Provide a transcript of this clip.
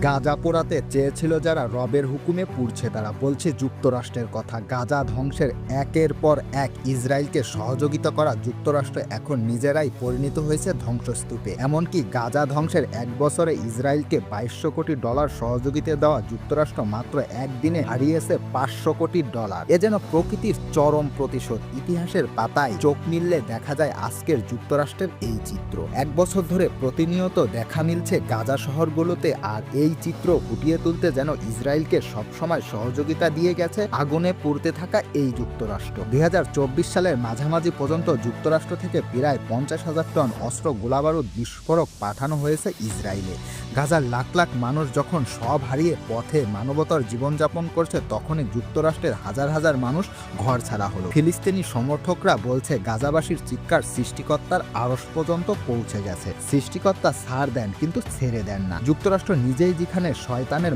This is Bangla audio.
গাজা পোড়াতে চেয়েছিল যারা রবের হুকুমে পুড়ছে তারা। বলছে যুক্তরাষ্ট্রের কথা। গাজা ধ্বংসের একের পর এক ইসরায়েলকে সহযোগিতা করা যুক্তরাষ্ট্র এখন নিজেরাই পরিণত হয়েছে ধ্বংসস্তূপে। এমনকি গাজা ধ্বংসের এক বছরে ইসরায়েলকে $2200 কোটি সহযোগিতা দেওয়া যুক্তরাষ্ট্র মাত্র একদিনে হারিয়েছে $500 কোটি। এ যেন প্রকৃতির চরম প্রতিশোধ। ইতিহাসের পাতায় চোখ মিললে দেখা যায় আজকের যুক্তরাষ্ট্রের এই চিত্র। এক বছর ধরে প্রতিনিয়ত দেখা মিলছে গাজা শহরগুলোতে, আর এই চিত্র ফুটিয়ে তুলতে যেন ইসরায়েলকে সবসময় সহযোগিতা দিয়ে গেছে আগুনে পুড়তে থাকা এই যুক্তরাষ্ট্র। 2024 সালের মাঝামাঝি পর্যন্ত যুক্তরাষ্ট্র থেকে প্রায় 50,000 টন অস্ত্র গোলাবারুদ বিস্ফোরক পাঠানো হয়েছে ইসরায়েলে। গাজার লাখ লাখ মানুষ যখন সব হারিয়ে পথে মানবতার জীবনযাপন করছে, তখনই যুক্তরাষ্ট্রের হাজার হাজার মানুষ ঘর ছাড়া হলো। ফিলিস্তিনি সমর্থকরা বলছে গাজাবাসীর চিৎকার সৃষ্টিকর্তার আরশ পর্যন্ত পৌঁছে গেছে। সৃষ্টিকর্তা ছাড় দেন কিন্তু ছেড়ে দেন না। যুক্তরাষ্ট্র নিজেই যেখানে শয়তানের